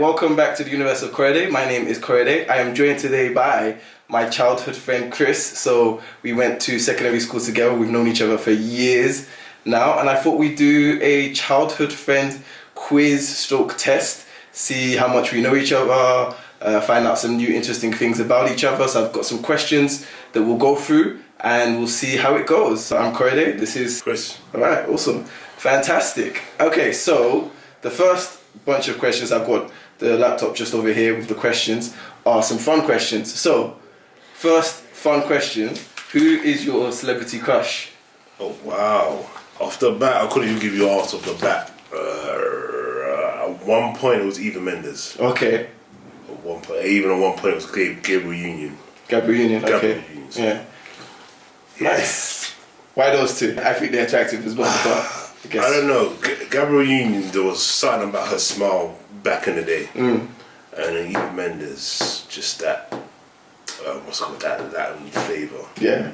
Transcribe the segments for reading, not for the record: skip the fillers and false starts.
welcome back to the Universe of Korede. My name is Korede. I am joined today by my childhood friend Chris. So we went to secondary school together. We've known each other for years now, and I thought we'd do a childhood friend quiz/test, see how much we know each other, find out some new interesting things about each other. So I've got some questions that we'll go through and we'll see how it goes. So I'm Korede, this is Chris. Alright, awesome. Fantastic. Okay, so the first bunch of questions, I've got the laptop just over here with the questions, are some fun questions. So, first fun question, who is your celebrity crush? Oh wow. Off the bat, I couldn't even give you an answer off the bat. At one point it was Eva Mendes. Okay. At one point it was Gabriel Union. Gabriel Union, okay. Gabriel Union, so. Yeah. Nice. Why those two? I think they're attractive as well, but I guess. I don't know. Gabriel Union, there was something about her smile back in the day. And then Eva Mendes, just that, what's called that flavour. Yeah,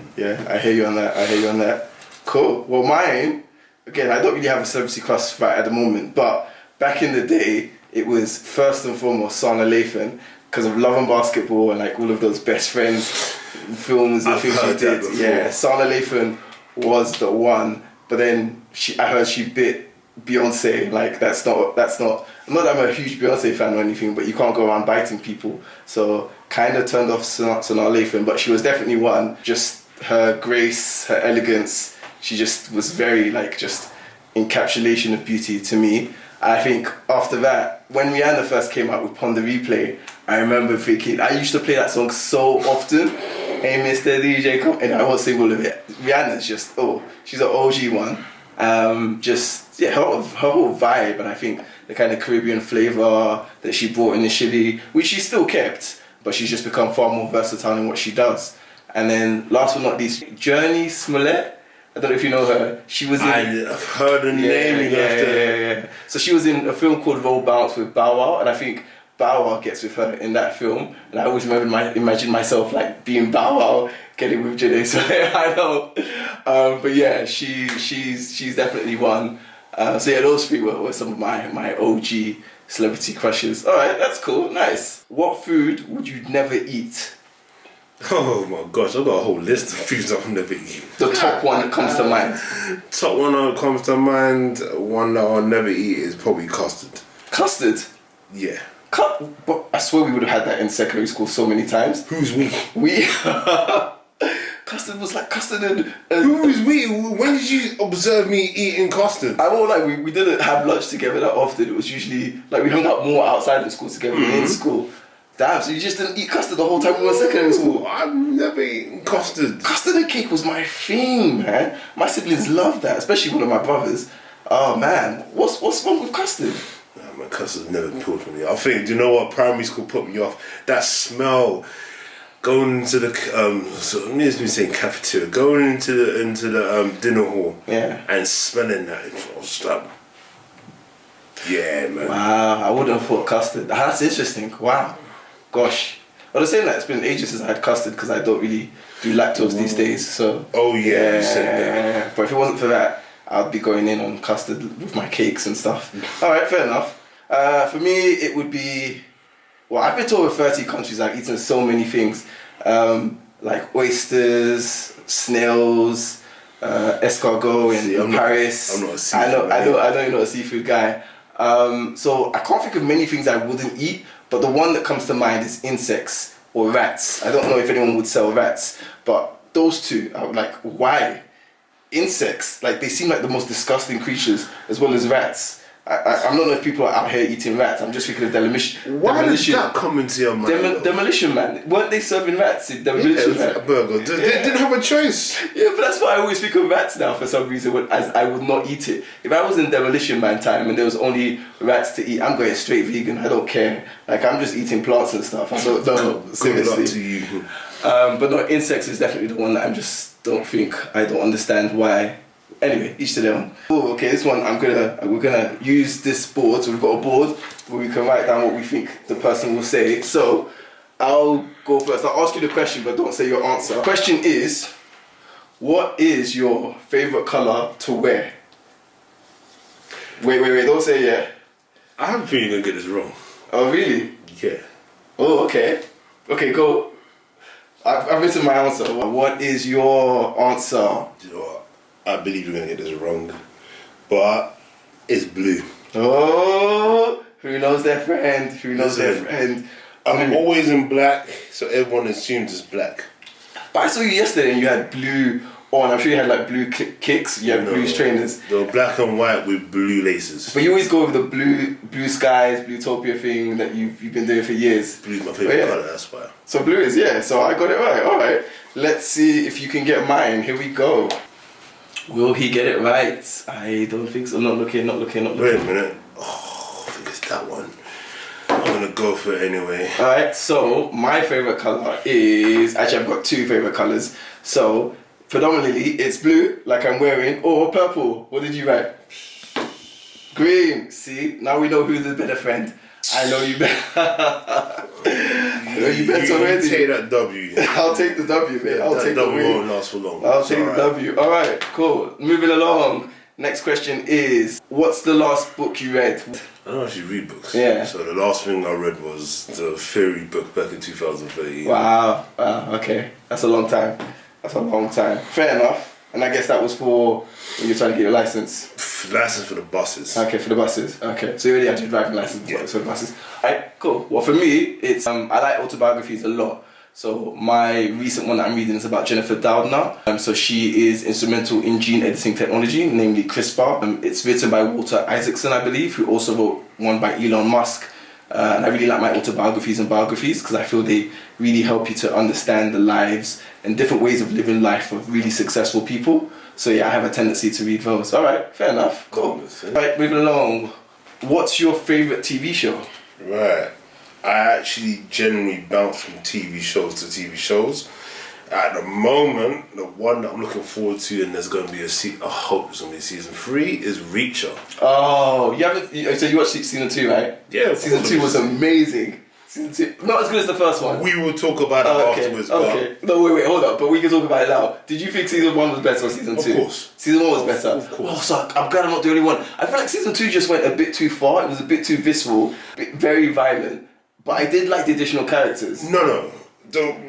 I hear you on that. Cool. Well, mine, again, I don't really have a celebrity crush right at the moment, but back in the day, it was first and foremost Sana Lathan, because of Love and Basketball and like all of those best friends films and things she did. Yeah, Sana Lathan was the one, but then I heard she bit Beyonce. Like that's not that I'm a huge Beyonce fan or anything, but you can't go around biting people. So kind of turned off Sana Lathan, but she was definitely one. Just her grace, her elegance. She just was very like just encapsulation of beauty to me. I think after that, when Rihanna first came out with Pon de Replay, I remember thinking, I used to play that song so often. Hey Mr. DJ, come, and I won't sing all of it. Rihanna's just, she's an OG one. Her whole vibe, and I think the kind of Caribbean flavour that she brought initially, which she still kept, but she's just become far more versatile in what she does. And then last but not least, Journey Smollett. I don't know if you know her. She was in. I've heard her name. Yeah. So she was in a film called Roll Bounce with Bow Wow, and I think Bow Wow gets with her in that film. And I always imagine myself like being Bow Wow getting with Janae. So I know. But yeah, she's definitely one. So yeah, those three were some of my OG celebrity crushes. All right, that's cool. Nice. What food would you never eat? Oh my gosh, I've got a whole list of foods I've never eaten. The top one that comes to mind. Top one that comes to mind, one that I'll never eat is probably custard. Custard? Yeah. But I swear we would have had that in secondary school so many times. Who's we? We. Custard was like custard and Who is we? When did you observe me eating custard? I won't lie, we didn't have lunch together that often. It was usually like we hung out more outside of school together than in school. Damn, so you just didn't eat custard the whole time we were in secondary school? I've never eaten custard. Custard and cake was my thing, man. My siblings loved that, especially one of my brothers. Oh man, what's wrong with custard? Nah, man, custard never pulled for me. I think, do you know what primary school put me off? That smell. Going into the so I'm just saying cafeteria. Going into the dinner hall. Yeah. And smelling that, it was like, yeah, man. Wow, I wouldn't have thought custard. That's interesting. Wow. Gosh. I was saying that it's been ages since I had custard because I don't really do lactose these days. So. Oh yeah, you said that. But if it wasn't for that, I'd be going in on custard with my cakes and stuff. All right, fair enough. For me, it would be. Well, I've been to over 30 countries. I've eaten so many things, like oysters, snails, escargot in Paris. I'm not a seafood I know you're not a seafood guy. So I can't think of many things I wouldn't eat, but the one that comes to mind is insects or rats. I don't know if anyone would sell rats, but those two, I would like, why? Insects, like they seem like the most disgusting creatures as well as rats. I don't know if people are out here eating rats. I'm just thinking of Demolition. Why did that come into your mind? Demolition Man. Weren't they serving rats in Demolition Man? Burger. They didn't have a choice. Yeah, but that's why I always think of rats now for some reason, as I would not eat it. If I was in Demolition Man time and there was only rats to eat, I'm going straight vegan. I don't care. Like, I'm just eating plants and stuff. I don't know. Good luck to you. But no, insects is definitely the one that I don't understand why. Anyway, each to their own. Oh, okay, this one we're gonna use this board. So we've got a board where we can write down what we think the person will say. So I'll go first. I'll ask you the question, but don't say your answer. Question is, what is your favourite colour to wear? Wait, don't say yeah. I have a feeling you're gonna get this wrong. Oh, really? Yeah. Oh, okay. Okay, go. I've written my answer. What is your answer? Do you know what? I believe you're gonna get this wrong, but it's blue. Oh, who knows their friend? Who knows their friend? I'm always in black, so everyone assumes it's black. But I saw you yesterday and you had blue on. I'm sure you had like blue kicks. You had blue trainers. They were black and white with blue laces. But you always go with the blue skies, Bluetopia thing that you've been doing for years. Blue's my favourite colour, that's why. So blue is, yeah, so I got it right. Alright. Let's see if you can get mine. Here we go. Will he get it right? I don't think so. Not looking. Wait a minute. Oh, I think it's that one. I'm gonna go for it anyway. Alright, so my favourite colour is... Actually, I've got two favourite colours. So, predominantly, it's blue, like I'm wearing, or purple. What did you write? Green. See? Now we know who's the better friend. I know you better. I know you better already. You take that W. I'll take the W, mate. I'll take the W win. won't last for long. I'll take the W. Alright, cool. Moving along. Next question is, what's the last book you read? I don't actually read books. Yeah. So the last thing I read was the Fairy book back in 2013. Wow. Okay. That's a long time. Fair enough. And I guess that was for when you're trying to get your license. License for the buses. Okay, for the buses. Okay. So you already had your driving license for the buses. Alright, cool. Well, for me, it's I like autobiographies a lot. So my recent one that I'm reading is about Jennifer Doudna. So she is instrumental in gene editing technology, namely CRISPR. It's written by Walter Isaacson, I believe, who also wrote one by Elon Musk. And I really like my autobiographies and biographies because I feel they really help you to understand the lives and different ways of living life of really successful people. So yeah, I have a tendency to read those. Alright, fair enough. Cool. Right, moving along. What's your favourite TV show? Right. I actually generally bounce from TV shows to TV shows. At the moment, the one that I'm looking forward to, and there's going to be I hope there's going to be season 3, is Reacher. Oh, so you watched season 2, right? Yeah. Season 2 was amazing. Season 2, not as good as the first one. We will talk about it afterwards. Okay. No, wait, hold up. But we can talk about it now. Did you think season 1 was better or season 2? Of course. Season 1 was better. Of course. Oh, so I'm glad I'm not the only one. I feel like season 2 just went a bit too far. It was a bit too visceral, very violent. But I did like the additional characters. No.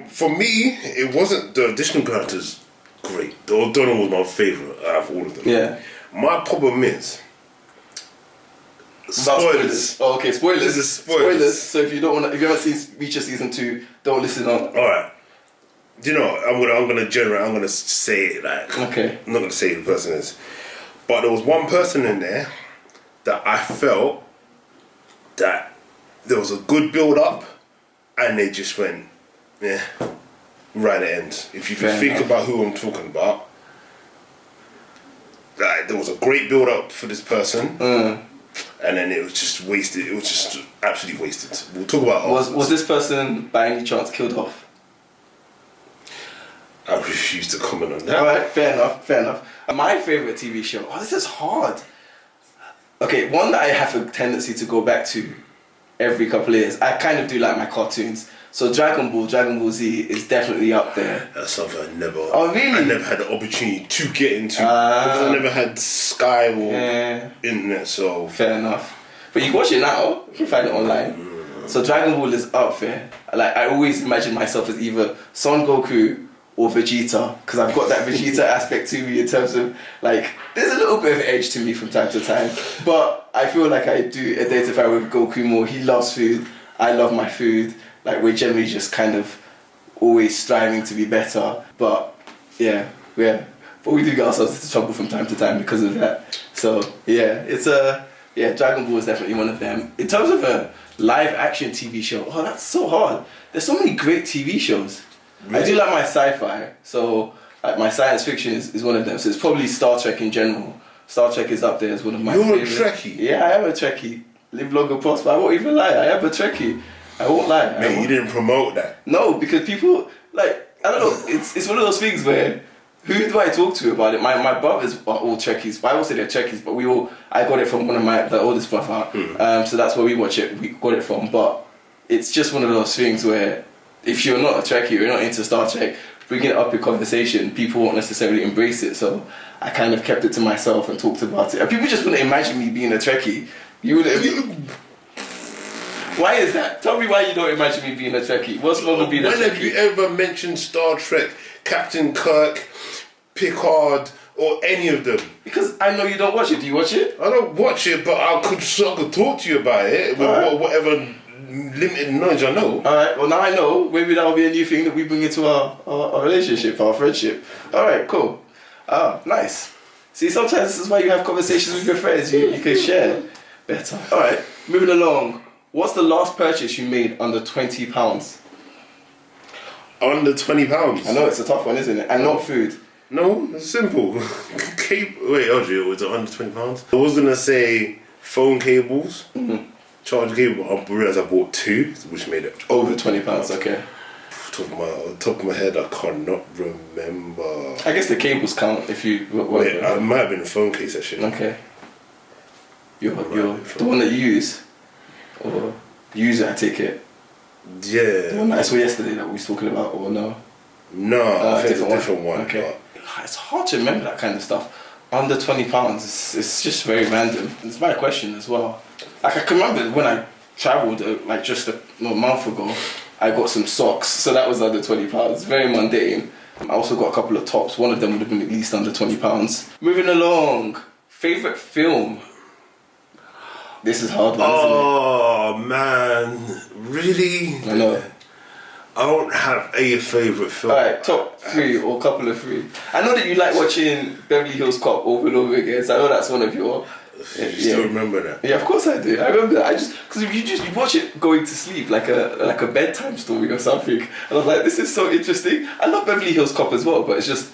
For me, it wasn't the additional characters great. O'Donnell was my favourite out of all of them. Yeah. My problem is spoilers. Oh, okay, spoilers. This is spoilers. So if you haven't seen Reacher season 2, don't listen on. Alright. Do you know what? I'm gonna say it like okay. I'm not gonna say who the person is. But there was one person in there that I felt that there was a good build up and they just went, yeah, right at the end. If you can think about who I'm talking about, like, there was a great build up for this person, and then it was just wasted. It was just absolutely wasted. We'll talk about was this person by any chance killed off? I refuse to comment on that. Alright, fair enough. My favourite TV show, this is hard. Okay, one that I have a tendency to go back to every couple of years. I kind of do like my cartoons. So Dragon Ball Z is definitely up there. That's something I never had the opportunity to get into because I never had Sky or internet, so fair enough. But you can watch it now, you can find it online. So Dragon Ball is up there. Like, I always imagine myself as either Son Goku or Vegeta, because I've got that Vegeta aspect to me in terms of, like, there's a little bit of edge to me from time to time, but I feel like I do identify with Goku more. He loves food, I love my food. Like, we're generally just kind of always striving to be better, but yeah, but we do get ourselves into trouble from time to time because of that. So yeah, Dragon Ball is definitely one of them. In terms of a live action TV show, that's so hard. There's so many great TV shows. Really? I do like my sci-fi, so like my science fiction is one of them. So it's probably Star Trek in general. Star Trek is up there as one of my favorites. You're a Trekkie? Yeah, I am a Trekkie. Live long and prosper. I won't even lie. I am a Trekkie. I won't lie. Man, you didn't promote that. No, because people, like, I don't know, it's one of those things where, who do I talk to about it? My brothers are all Trekkies. I will say they're Trekkies, but I got it from one of the oldest brother. So that's where we watch it, we got it from. But it's just one of those things where, if you're not a Trekkie, you're not into Star Trek, bringing it up in conversation, people won't necessarily embrace it. So I kind of kept it to myself and talked about it. And people just wouldn't imagine me being a Trekkie. You wouldn't. Why is that? Tell me why you don't imagine me being a Trekkie. What's wrong with being a When have Trekkie? you ever mentioned Star Trek, Captain Kirk, Picard, or any of them? Because I know you don't watch it. Do you watch it? I don't watch it, but I could talk to you about it with Alright. whatever limited knowledge I know. Alright, well now I know. Maybe that'll be a new thing that we bring into our relationship, our friendship. Alright, cool. Nice. See, sometimes this is why you have conversations with your friends. You can share better. Alright, moving along. What's the last purchase you made under £20? Under £20. I know it's a tough one, isn't it? And not food. No, it's simple. Wait, Audrey, was it under £20? I was gonna say phone cables, charge cable. I realised I bought 2, which made it Over £20, okay. Top of my head, I cannot remember. I guess the cables count if you... Wait, it might have been a phone case actually. Okay. You're the one that you use? Or you use it, I take it? The one Yeah. that I saw yesterday that we was talking about, or no? No, I think it's a different one. Okay. It's hard to remember that kind of stuff. Under £20, it's just very random. It's my question as well. Like I can remember when I travelled like just a month ago, I got some socks, so that was under £20. Very mundane. I also got a couple of tops. One of them would have been at least under £20. Moving along, favourite film. This is hard one, isn't Oh man, really? it? I know. I don't have a favourite film. Alright, top 3 or couple of 3. I know that you like watching Beverly Hills Cop over and over again, so I know that's one of your... You still remember that? Yeah, of course I do. I remember that. Because you watch it going to sleep like a bedtime story or something, and I was like, this is so interesting. I love Beverly Hills Cop as well, but it's just...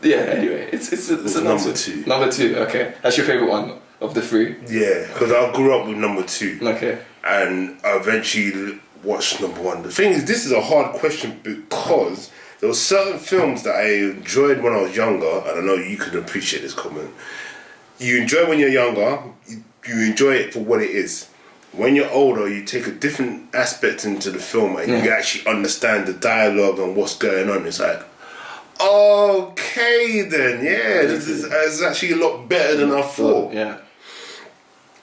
Yeah, anyway, it's a number 2. Number 2, okay. That's your favourite one of the 3? Yeah, because I grew up with number 2. Okay. And I eventually watched number 1. The thing is, this is a hard question because there were certain films that I enjoyed when I was younger, and I know you can appreciate this comment. You enjoy when you're younger, you enjoy it for what it is. When you're older, you take a different aspect into the film and you actually understand the dialogue and what's going on. It's like, okay then, yeah, this is actually a lot better than I thought. Yeah.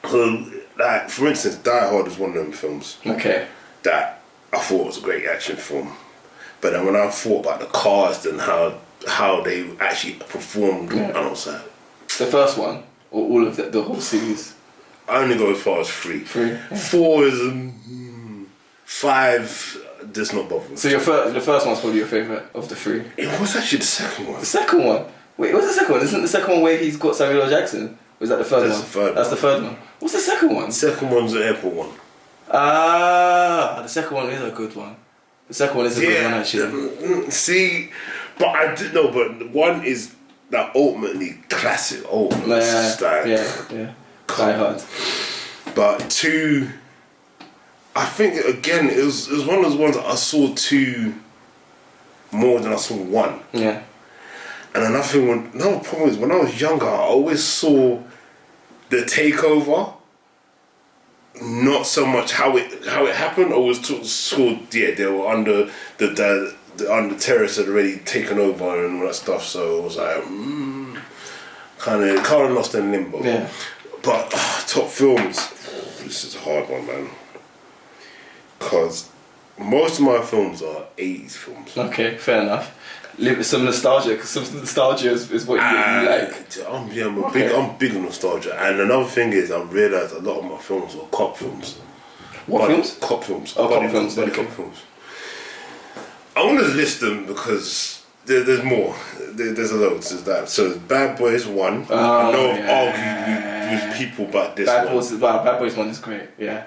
So, like, for instance, Die Hard is one of them films Okay. that I thought was a great action film. But then when I thought about the cast and how they actually performed, and I was like, The first one, or all of the whole series? I only go as far as 3. 3. Yeah. 4 is 5. Does not bother me. So the first one's probably your favourite of the 3? It was actually the second one. The second one? Wait, what's the second one? Isn't the second one where he's got Samuel L. Jackson? Or is that the third That's one? the third That's one. the third one. What's the second one? The second one's the airport one. The second one is a good one. The second one is a good one actually. See, but I did know. But one is that ultimately classic. Yeah. Die Hard. But 2, I think again it was one of those ones that I saw 2 more than I saw 1. Yeah. And another problem is when I was younger, I always saw the takeover, not so much how it happened. I was they were under the terrorists had already taken over and all that stuff. So it was like kind of lost in limbo. Yeah. But top films, this is a hard one, man. Because most of my films are 80s films. Okay, fair enough. Live with some nostalgia, because some nostalgia is what you like. I'm big on nostalgia. And another thing is, I realised a lot of my films were cop films. What films? Cop films. Oh, cop films. Buddy Okay. cop films. I'm going to list them because there's more. There's a load. There's that. So Bad Boys 1. I know I've argued with people about this one. Bad Boys 1 is great, yeah.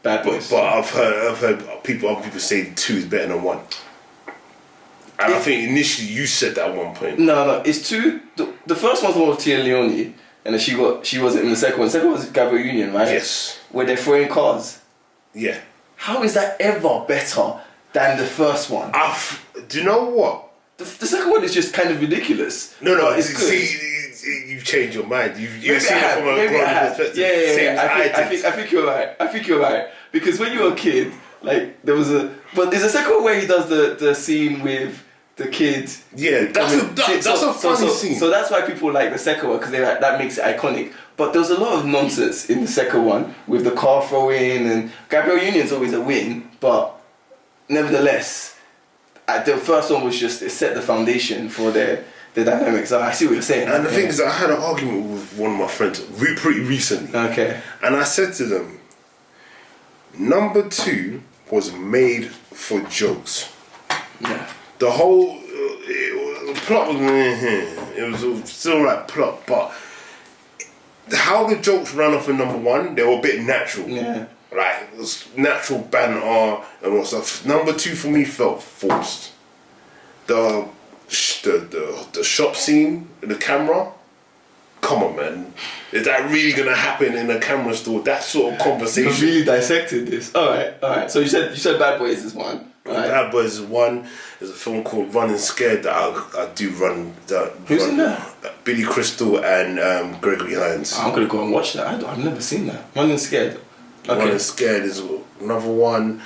Bad Boys. But I've heard other people say 2 is better than 1. And I think initially you said that at one point. No, it's 2. The first one's one with Tia Leone, and then she wasn't in the second one. The second one was Gabrielle Union, right? Yes. Where they're throwing cars. Yeah. How is that ever better than the first one? Do you know what? The second one is just kind of ridiculous. No, but it's good. See, you've changed your mind. You've Maybe seen it from a grown perspective. Yeah. I think you're right. Because when you were a kid, like there's a second one where he does the scene with the kid. Yeah, that's a funny scene. So that's why people like the second one, because they like, that makes it iconic. But there was a lot of nonsense in the second one with the car throwing, and Gabrielle Union's always a win, but nevertheless, the first one was just, it set the foundation for the dynamics. I see what you're saying. And the thing is, I had an argument with one of my friends pretty recently. Okay. And I said to them, number 2 was made for jokes. Yeah. The whole the plot was it was still like plot, but how the jokes ran off in number 1, they were a bit natural. Yeah. Like it was natural banter and all stuff. Number 2 for me felt forced. The shop scene, the camera. Come on, man. Is that really gonna happen in a camera store? That sort of conversation. You really dissected this. All right. So you said Bad Boys is one. Right. Bad Boys is one. There's a film called Running Scared that I do run. Who's in that? Billy Crystal and Gregory Hines. I'm gonna go and watch that. I've never seen that. Running Scared. Okay. Running Scared is another one.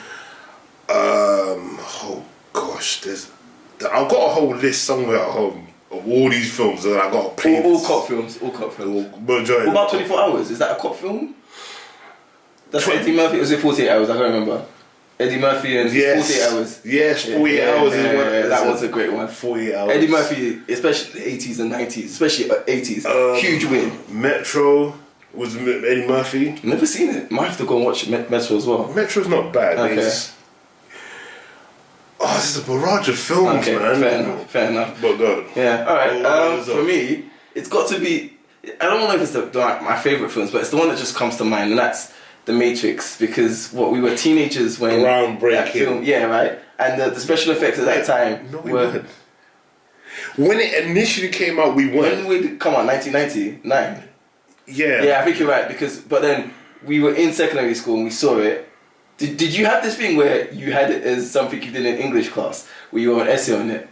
Oh gosh, I've got a whole list somewhere at home of all these films that I got to play. All cop films. Majority. What about 24 Hours? Is that a cop film? That's Eddie Murphy. Or was it 48 Hours? I can't remember. Eddie Murphy and 48 Hours. Yes, 48 Hours is one. That was a great one. 48 Hours. Eddie Murphy, especially the 80s and 90s, especially 80s, huge win. Metro was Eddie Murphy. Never seen it. Might have to go and watch Metro as well. Metro's not bad. Okay. This is a barrage of films, man. Fair enough. But God. Yeah, alright. For me, it's got to be, I don't know if it's my favourite films, but it's the one that just comes to mind, and that's The Matrix, because we were teenagers when that film, right? And the special effects at that time were... When it initially came out, we weren't. When we come on, 1999? Yeah. Yeah, I think you're right, but then we were in secondary school and we saw it. Did you have this thing where you had it as something you did in English class, where you wrote an essay on it?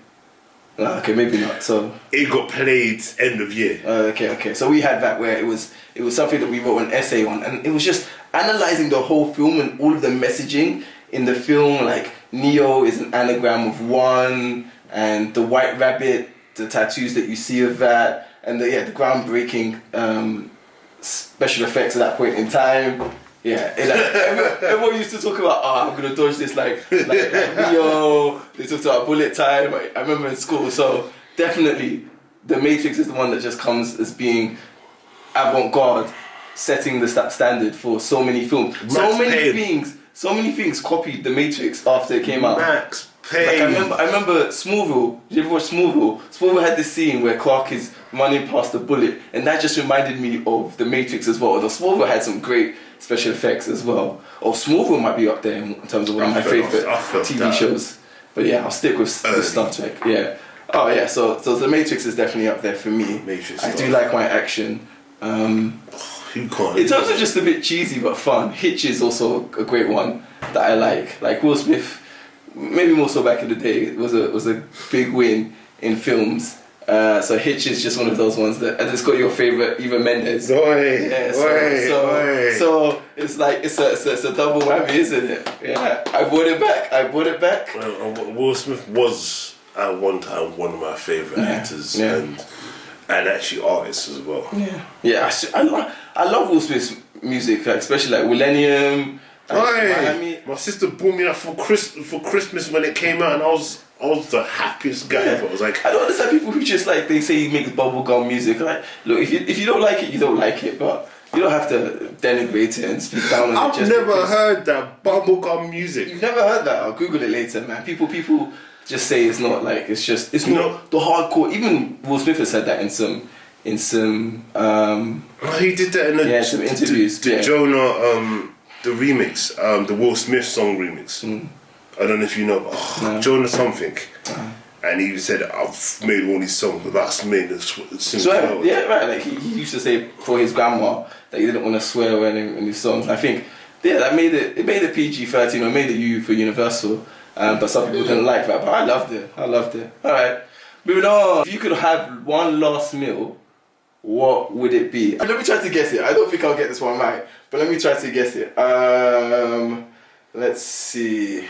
Okay, maybe not. So it got played end of year. Okay. So we had that where it was something that we wrote an essay on, and it was just analysing the whole film and all of the messaging in the film. Like Neo is an anagram of one, and the White Rabbit, the tattoos that you see of that, and the groundbreaking special effects at that point in time. Yeah, everyone used to talk about, I'm gonna dodge this like Neo. They talked about bullet time. I remember in school. So definitely, The Matrix is the one that just comes as being avant-garde, setting the standard for so many films. So many things copied The Matrix after it came out. Max Payne. Like I remember Smallville. Did you ever watch Smallville? Smallville had this scene where Clark is running past the bullet, and that just reminded me of The Matrix as well. Although Smallville had some great special effects as well. Or Smallville might be up there in terms of one of my favourite TV shows. But yeah, I'll stick with Star Trek. Yeah. Oh yeah. So The Matrix is definitely up there for me. I do like my action. You can't. In terms of just a bit cheesy but fun, Hitch is also a great one that I like. Like Will Smith, maybe more so back in the day, was a big win in films. So Hitch is just one of those ones that, and it's got your favourite Eva Mendes. So it's like it's a double whammy, isn't it? Yeah, I brought it back. Will Smith was at one time one of my favourite actors and actually artists as well. Yeah. I love Will Smith's music, like, especially like Millennium. My sister bought me that for Christmas when it came out, and I was the happiest guy ever. I was like, I don't understand people who just like, they say he makes bubblegum music. Like, look, if you don't like it, you don't like it, but you don't have to denigrate it and speak down on it. I've never heard that bubblegum music. You've never heard that? I'll Google it later, man. People just say it's not like, it's not the hardcore. Even Will Smith has said that in some he did that in some interviews. Jonah the remix, the Will Smith song remix. I don't know if you know, Jonah something. And he said, I've made all these songs, but that's made it swear. Yeah, right. Like he used to say for his grandma that he didn't want to swear in his songs. I think, that made it PG-13, or made it U for Universal. But some people didn't like that. But I loved it. All right, moving on. If you could have one last meal, what would it be? Let me try to guess it. I don't think I'll get this one right, but let me try to guess it. Let's see.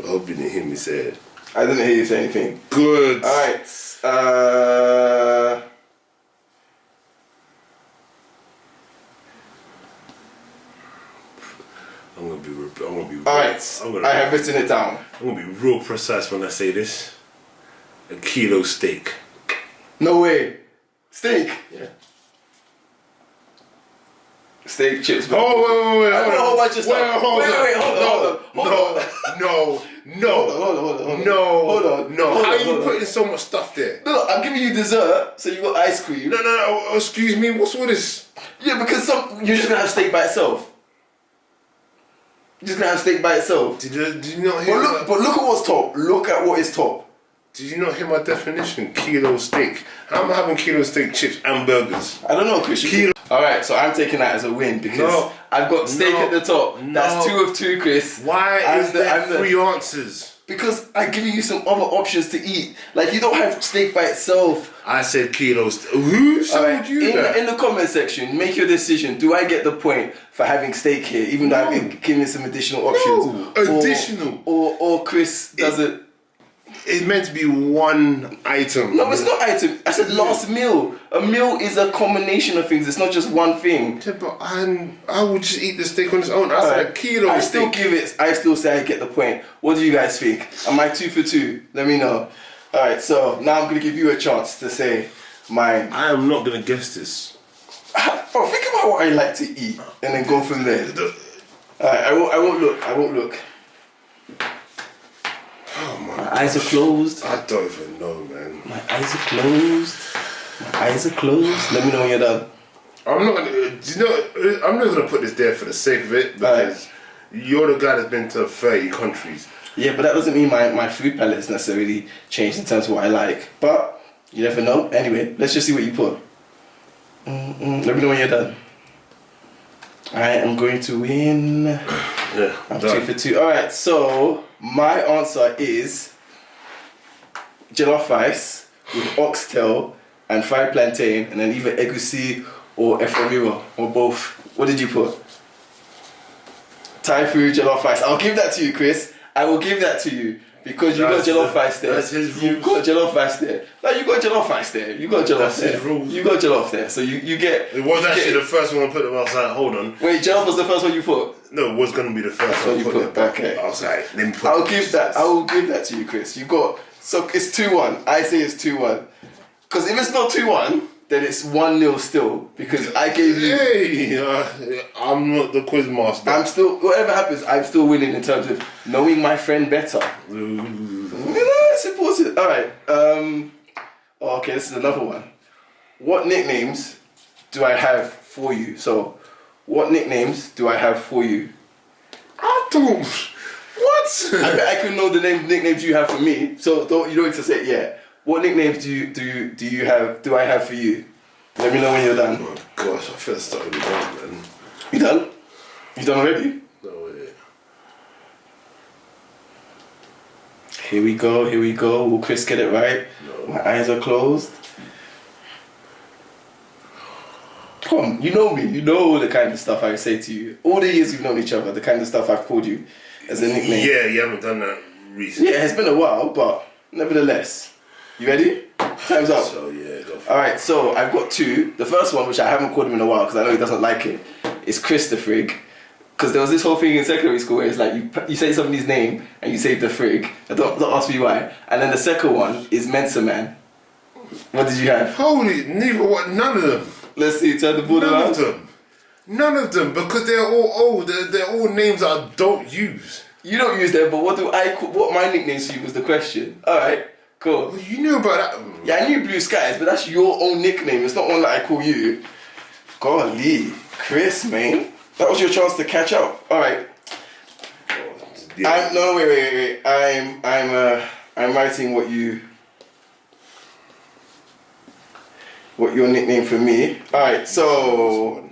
I hope you didn't hear me say it. I didn't hear you say anything. Good. Alright. I'm gonna be. Alright. I have written it down. I'm gonna be real precise when I say this. A kilo steak. No way. Steak. Yeah. Steak, chips. Oh, wait, I got a whole bunch of stuff. hold on. No. How are you putting so much stuff there? No, I'm giving you dessert, so you got ice cream. No. Excuse me. What's all this? Yeah, because you're just gonna have steak by itself. You're just gonna have steak by itself. Did you not hear? But look at what's top. Look at what is top. Did you not hear my definition? Kilo steak. How am I having kilo steak, chips, and burgers? I don't know, Chris. Kilo. Alright, so I'm taking that as a win because I've got steak at the top. That's 2 of 2, Chris. Why is there 3 answers? Because I'm giving you some other options to eat. Like, you don't have steak by itself. I said kilo steak. Who told you that? In the comment section, make your decision. Do I get the point for having steak here, even though I've given some additional options? No, additional. Or Chris does it. It's meant to be one item. No, it's not item. I said last meal. A meal is a combination of things. It's not just one thing. Yeah, but I would just eat the steak on its own. I said a kilo I steak. I still say I get the point. What do you guys think? Am I 2 for 2? Let me know. Alright, so now I'm going to give you a chance to say mine. I am not going to guess this. Oh, think about what I like to eat and then go from there. Alright, I won't look. Oh my eyes are closed. I don't even know, man. My eyes are closed. Let me know when you're done. I'm not gonna put this there for the sake of it because you're the guy that's been to 30 countries. Yeah, but that doesn't mean my food palette has necessarily changed in terms of what I like. But you never know. Anyway, let's just see what you put. Let me know when you're done. I am going to win. Yeah, I'm 2 for 2. Alright, so my answer is jollof rice with oxtail and fried plantain, and then either egusi or efforiro or both. What did you put? Thai food, jollof rice. I'll give that to you, Chris. I will give that to you because you got jollof rice there. That's his rules. You got jollof rice there. Like you got jollof rice there. You got jollof that's there. His rules. You got jollof there. So you get. It was actually the first one I put. I was like, hold on. Wait, jollof was the first one you put? No, it was gonna be the first one you put. Okay. I was like, let me put. I will give that to you, Chris. You got. So it's 2-1. I say it's 2-1. Because if it's not 2-1, then it's 1-0 still. Because I gave you. Hey, I'm not the quiz master. I'm still. Whatever happens, I'm still winning in terms of knowing my friend better. You know, it's important. All right. Okay, this is another one. What nicknames do I have for you? So, what nicknames do I have for you? I don't. What? I bet I can know the nicknames you have for me. So you don't need to say it yet. What nicknames do I have for you? Let me know when you're done. Oh gosh, I feel starting to be done, man. You done? You done already? No way. Here we go. Will Chris get it right? No. My eyes are closed. Come on, you know me. You know the kind of stuff I say to you. All the years we've known each other, the kind of stuff I've called you as a nickname. Yeah, you haven't done that recently. Yeah, it's been a while, but nevertheless. You ready? Time's up. So yeah, go for it. Alright, so I've got 2. The first one, which I haven't called him in a while because I know he doesn't like it, is Chris the Frig. Because there was this whole thing in secondary school where it's like you say somebody's name and you say the Frig. Don't ask me why. And then the second one is Mensa Man. What did you have? Holy, none of them. Let's see, turn the board around. None of them, because they're all old. They're all names I don't use. You don't use them, but what my nickname to you was the question. Alright, cool. Well, you knew about that. Yeah, I knew Blue Skies, but that's your own nickname. It's not one that I call you. Golly, Chris, man. That was your chance to catch up. Alright. Yeah. Wait. I'm writing what your nickname for me. Alright, so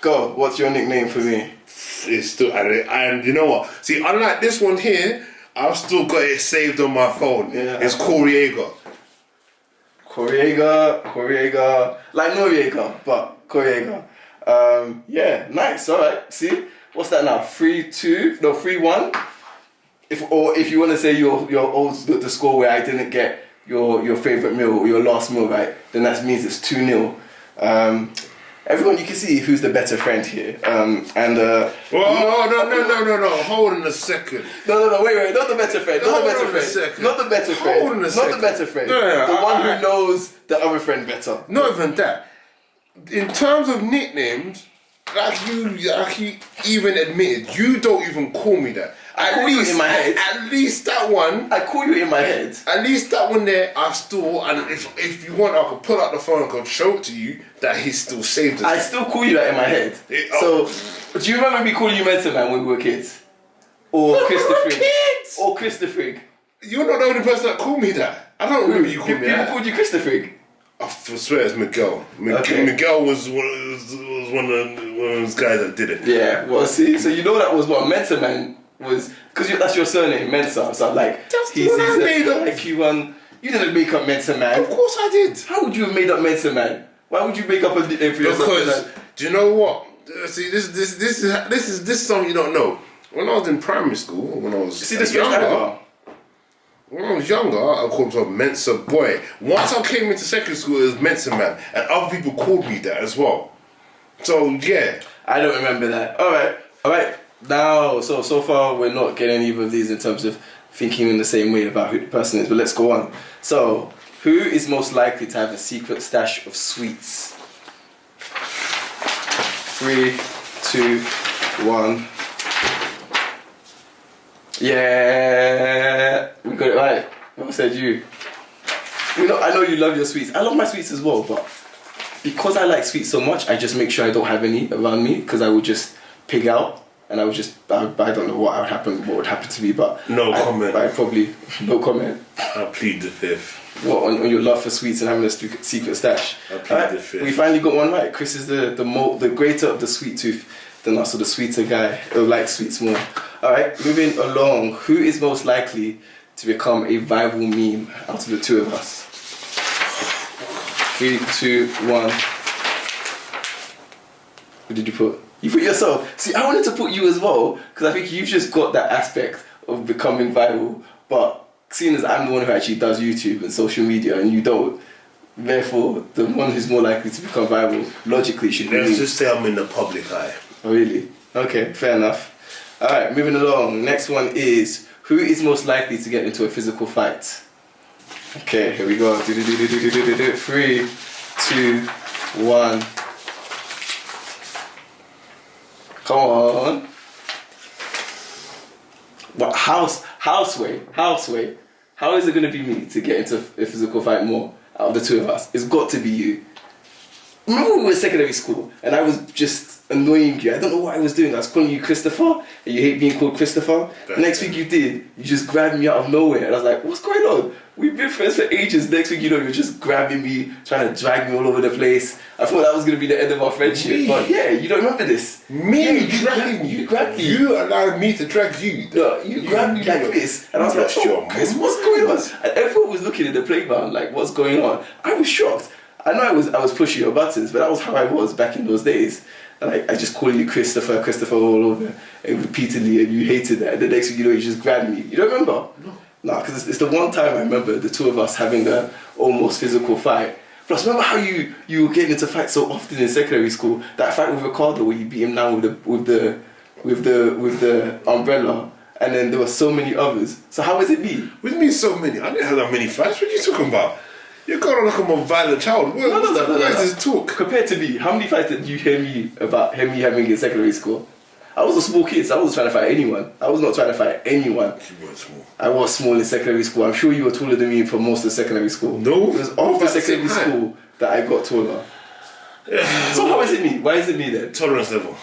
go. What's your nickname for me? It's still, and you know what? See, unlike this one here, I've still got it saved on my phone. Yeah. It's Coriega. Coriega, like Noriega, but Coriega. Yeah, nice. All right. See, what's that now? 3-2? No, 3-1. if you want to say your old the score where I didn't get your favorite meal or your last meal right, then that means it's 2-0. Everyone, you can see who's the better friend here. No. Hold on a second. No, wait, not the better friend. Not the better friend. Not the better friend. Hold on a second. Not the better friend. No, the one who knows the other friend better. Not even that. In terms of nicknames, like you even admitted, you don't even call me that. I call you in my head. At least that one. I call you in my head. At least that one there, I still. And if you want, I could pull out the phone and go show it to you that he's still saved it. I still call you that in my head. So, do you remember me calling you Mentor Man when we were kids? Or Christopher? Or Christopher? You're not the only person that called me that. I don't remember you calling me that. People called you Christopher. I swear it's Miguel. Okay. Miguel was one of those guys that did it. Yeah. Well, see, so you know that was what Mentor Man was, because that's your surname, Mensa. So like, That's what I made up. Like you didn't make up Mentor Man. Of course I did. How would you have made up Mentor Man? Why would you make up a nickname for yourself? Because do you know what? See, this is something you don't know. When I was in primary school, when I was younger, I called myself Mensa Boy. Once I came into secondary school, it was Mensa Man, and other people called me that as well. So yeah, I don't remember that. All right. Now, so far we're not getting any of these in terms of thinking in the same way about who the person is. But let's go on. So, who is most likely to have a secret stash of sweets? 3, 2, 1. Yeah, we got it right. Who said you? I know you love your sweets. I love my sweets as well, but because I like sweets so much, I just make sure I don't have any around me because I would just pig out and I don't know what would happen to me, but no comment. I probably no comment. I plead the fifth. What on your love for sweets and having a secret stash? I plead the fifth. We finally got one right. Chris is the greater of the sweet tooth than us, or the sweeter guy who likes sweets more. All right, moving along. Who is most likely to become a viral meme out of the two of us? 3, 2, 1. What did you put? You put yourself. See, I wanted to put you as well because I think you've just got that aspect of becoming viral. But seeing as I'm the one who actually does YouTube and social media and you don't, therefore the one who's more likely to become viral logically should be. Let's just say I'm in the public eye. Oh, really? Okay, fair enough. All right, moving along. Next one is, who is most likely to get into a physical fight? Okay, here we go. 3, 2, 1. Come on. What houseway? How is it gonna be me to get into a physical fight more out of the two of us? It's got to be you. Remember we were in secondary school and I was just annoying you. I don't know what I was doing. I was calling you Christopher and you hate being called Christopher. The next week you did. You just grabbed me out of nowhere and I was like, what's going on? We've been friends for ages. Next week, you're just grabbing me, trying to drag me all over the place. I thought that was going to be the end of our friendship. Me? But yeah, you don't remember this. Me dragging you? You grabbed me. You allowed me to drag you? No, you grabbed me like this. And I was like, oh, Chris, what's going on? And everyone was looking at the playground like, what's going on? I was shocked. I know I was pushing your buttons, but that was how I was back in those days. And I just called you Christopher all over and repeatedly, and you hated that. And the next thing you know, you just grabbed me. You don't remember? No. No, because it's the one time I remember the two of us having an almost physical fight. Plus, remember how you were getting into fights so often in secondary school? That fight with Ricardo where you beat him down with the umbrella, and then there were so many others. So how was it me? With me, so many. I didn't have that many fights. What are you talking about? You're going on like I'm a violent child. Where is this talk? Compared to me, how many fights did you hear me having in secondary school? I was a small kid, so I wasn't trying to fight anyone. I was not trying to fight anyone. You weren't small. I was small in secondary school. I'm sure you were taller than me for most of secondary school. No. It was after secondary school that I got taller. So how is it me? Why is it me then? Tolerance level.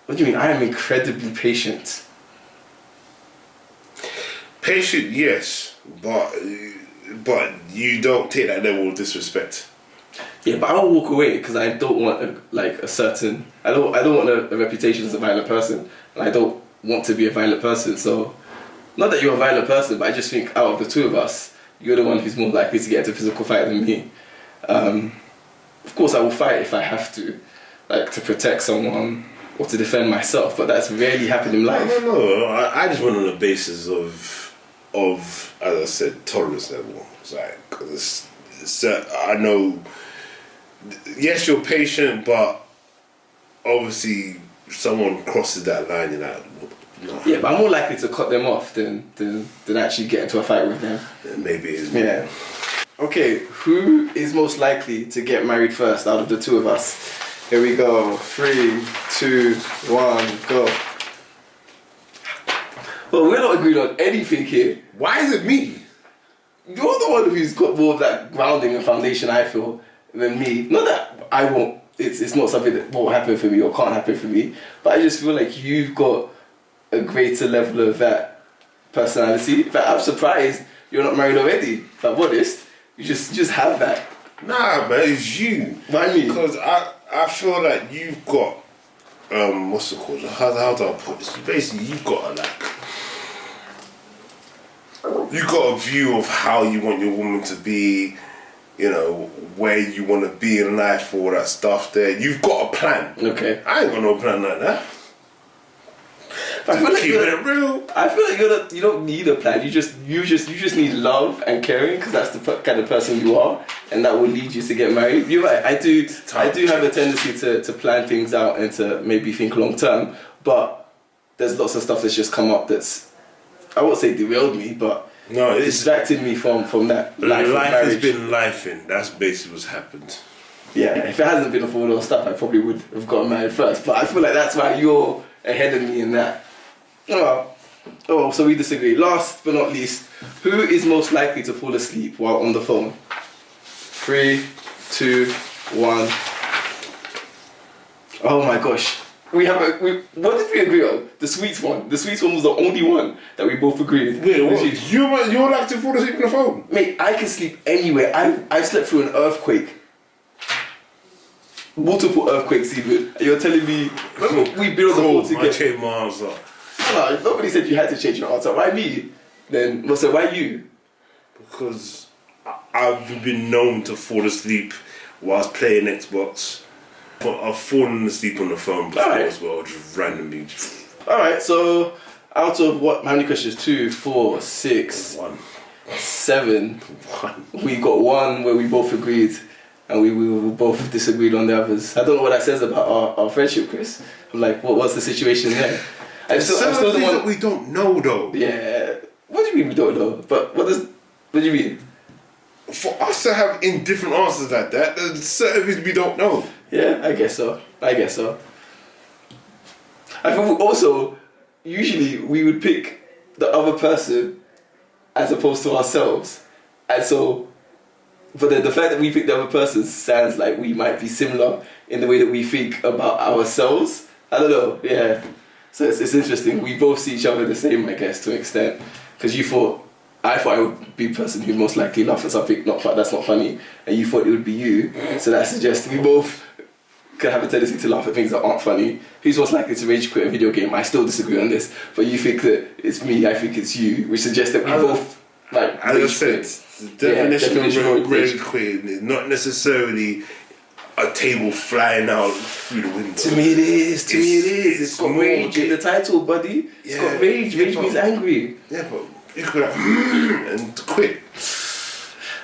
What do you mean? I am incredibly patient. Patient, yes, but you don't take that level of disrespect. Yeah, but I'll walk away because I don't want I don't want a reputation as a violent person, and I don't want to be a violent person. So, not that you're a violent person, but I just think out of the two of us, you're the one who's more likely to get into a physical fight than me. Of course, I will fight if I have to, like to protect someone or to defend myself, but that's rarely happened in life. No. I just went on the basis of as I said, tolerance level. It's like, I know, yes, you're patient, but obviously someone crosses that line, you're like, no. Yeah, but I'm more likely to cut them off than actually get into a fight with them. Maybe it is. Yeah. Okay, who is most likely to get married first out of the two of us? Here we go. 3, 2, 1, go. Well, we're not agreed on anything here. Why is it me? You're the one who's got more of that grounding and foundation, I feel, than me. Not that I won't, it's not something that won't happen for me or can't happen for me, but I just feel like you've got a greater level of that personality. In fact, I'm surprised you're not married already, if I'm honest. You just have that. Nah, man, it's you. Why me? Because I feel like you've got, what's it called? How do I put this? Basically, you've got you got a view of how you want your woman to be, you know, where you want to be in life, all that stuff there. You've got a plan. Okay. I ain't got no plan like that. I feel like keeping it real. I feel like you don't need a plan. You just need love and caring, because that's the kind of person you are, and that will lead you to get married. You're right. I do have a tendency to plan things out and to maybe think long term, but there's lots of stuff that's just come up that's, I won't say derailed me, but no, it's distracted me from that life. Life has been lifing. That's basically what's happened. Yeah, if it hasn't been for all those stuff, I probably would have gotten married first. But I feel like that's why you're ahead of me in that. Oh, so we disagree. Last but not least, who is most likely to fall asleep while on the phone? 3, 2, 1. Oh my gosh. What did we agree on? The sweets one. The sweets one was the only one that we both agreed. Wait, what? You're like to fall asleep on the phone? Mate, I can sleep anywhere. I've slept through an earthquake. Multiple earthquakes even. And you're telling me, remember we built the whole together. I changed my answer. No, nobody said you had to change your answer. Why me? Then, so why you? Because I've been known to fall asleep whilst playing Xbox. But I've fallen asleep on the phone before as well, just randomly. Alright, so out of what, how many questions? 2, 4, 6, 7. We got one where we both agreed, and we both disagreed on the others. I don't know what that says about our friendship, Chris. I'm like, what's the situation there? I'm still the one that we don't know though. Yeah. What do you mean we don't know? But what do you mean? For us to have indifferent answers like that, there's certain things we don't know. Yeah, I guess so. I think also, usually we would pick the other person as opposed to ourselves. And so, but then the fact that we pick the other person sounds like we might be similar in the way that we think about ourselves. I don't know, yeah. So it's interesting. We both see each other the same, I guess, to an extent. Because I thought I would be the person who'd most likely laugh at something that's not funny, and you thought it would be you. So that suggests we both can have a tendency to laugh at things that aren't funny. Who's most likely to rage quit a video game? I still disagree on this, but you think that it's me, I think it's you, which suggests that we both like. As I said, the definition of rage quitting is not necessarily a table flying out through the window. To me it is. It's got rage in the title, buddy. It's got rage. Rage means angry. Yeah, but you could have and quit.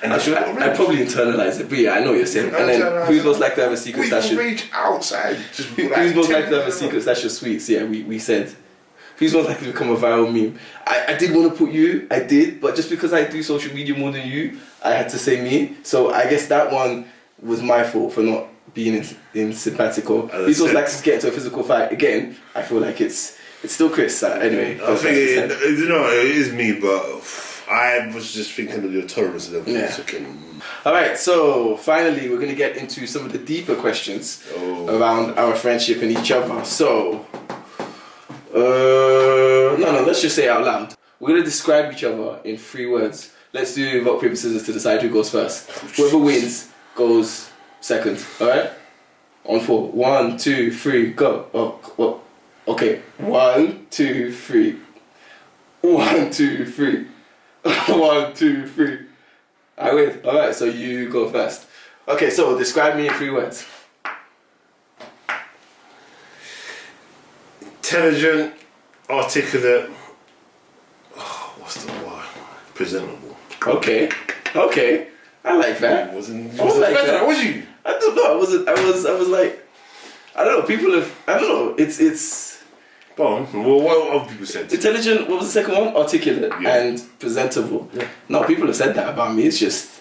And I probably internalise it, but yeah, I know what you're saying. And then who's most likely to have a secret stash? Rage outside. Who's most likely to have a secret stash of sweets? Yeah, we said. Who's most likely to become a viral meme? I did want to put you, I did, but just because I do social media more than you, I had to say me. So I guess that one was my fault for not being in simpatico. Who's most likely to get into a physical fight? Again, I feel like it's still Chris. Anyway. I think it is me, but I was just thinking of your tolerance level. Yeah. Alright, so finally we're going to get into some of the deeper questions around our friendship and each other. So, let's just say it out loud. We're going to describe each other in 3 words. Let's do rock, paper, scissors to decide who goes first. Whoever wins goes second, alright? On 4. 1, 2, 3, go. Oh, okay. 1, 2, 3. 1, 2, 3. 1, 2, 3. I win. Alright, so you go first. Okay, so describe me in 3 words. intelligent, articulate. Oh, what's the word? Presentable. Okay. I like that. Wasn't like that. was you? I don't know. I was like, I don't know. People have. I don't know. It's Go on. Well, what other people said? intelligent. What was the second one? Articulate Yeah. and presentable. Yeah. No, people have said that about me. It's just.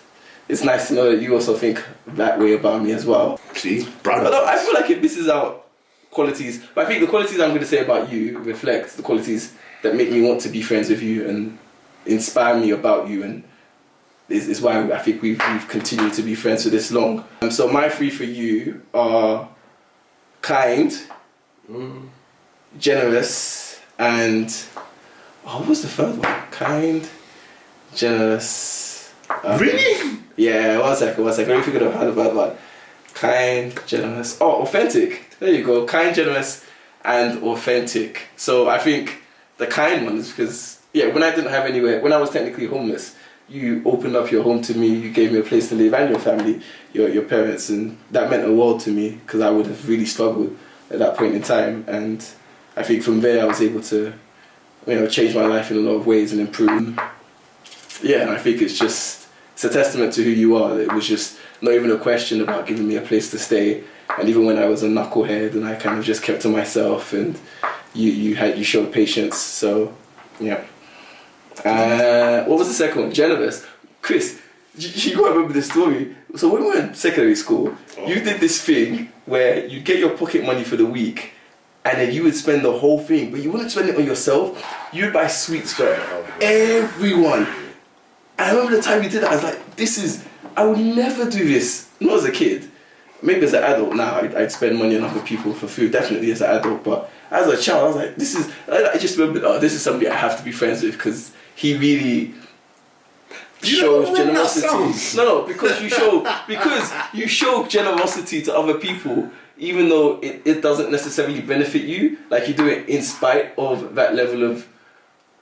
It's nice to know that you also think that way about me as well. See, But no, I feel like it misses out qualities. But I think the qualities I'm going to say about you reflect the qualities that make me want to be friends with you and inspire me about you, and is why I think we've continued to be friends for this long. So my three for you are kind, generous, and what was the third one? Kind, generous. Really? Yeah, one second. Let me figure out how the bad one. Kind, generous. Oh, authentic. There you go. Kind, generous, and authentic. So I think the kind one is because, when I didn't have anywhere, when I was technically homeless, you opened up your home to me, you gave me a place to live and your family, your parents, and that meant a world to me because I would have really struggled at that point in time. And I think from there I was able to, change my life in a lot of ways and improve. Yeah, and I think it's a testament to who you are. It was just not even a question about giving me a place to stay. And even when I was a knucklehead and I kind of just kept to myself, and you showed patience. So, yeah. What was the second one? Generous. Chris, you gotta remember this story. So when we were in secondary school, you did this thing where you get your pocket money for the week, and then you would spend the whole thing, but you wouldn't spend it on yourself. You'd buy sweets for everyone. I remember the time you did that. I was like, I would never do this. Not as a kid. Maybe as an adult now, I'd spend money on other people for food. Definitely as an adult, but as a child, I was like, I just remember, this is somebody I have to be friends with because he really shows generosity. No, because you show generosity to other people, even though it doesn't necessarily benefit you. Like you do it in spite of that level of,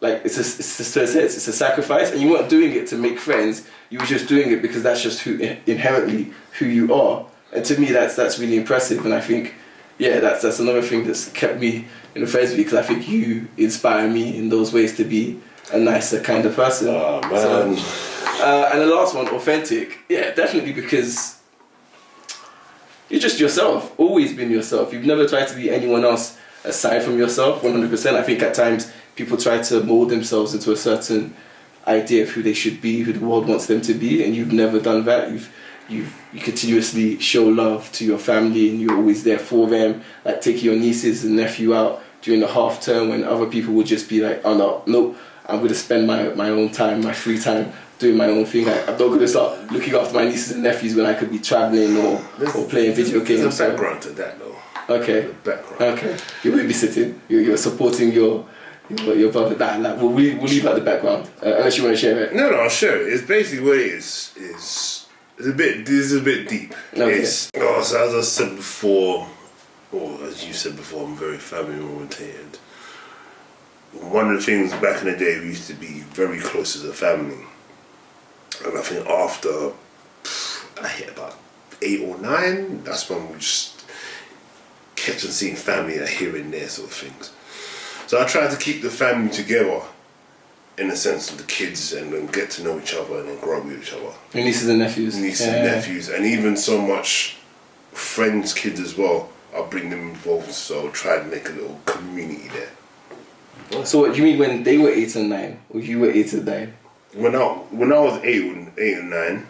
like it's a sacrifice, and you weren't doing it to make friends. You were just doing it because that's just inherently who you are. And to me, that's really impressive. And I think, that's another thing that's kept me in the friends with you, because I think you inspire me in those ways to be a nicer kind of person. Oh man. And the last one, authentic. Yeah, definitely, because you're just yourself. Always been yourself. You've never tried to be anyone else aside from yourself. 100%. I think at times people try to mold themselves into a certain idea of who they should be, who the world wants them to be, and you've never done that. You continuously show love to your family, and you're always there for them, like taking your nieces and nephew out during the half term when other people would just be like, oh no, I'm going to spend my own time, my free time, doing my own thing. I'm not going to start looking after my nieces and nephews when I could be travelling or playing video games. There's a background to that though. Okay. Background. Okay. You're babysitting. You're supporting your brother. We'll leave out the background unless you want to share it. No, I'll share it. It's basically what it is. This is a bit deep. Okay. So as I said before, or as you said before, I'm very family orientated. One of the things back in the day, we used to be very close as a family. And I think after I hit about 8 or 9, that's when we just kept on seeing family here and there sort of things. So I tried to keep the family together in the sense of the kids, and then get to know each other and then grow up with each other. Your nieces and nephews. And even so much friends' kids as well. I'll bring them involved, so try to make a little community there. So what do you mean when they were 8 and 9, or you were 8 and 9? When I was 8 and 9,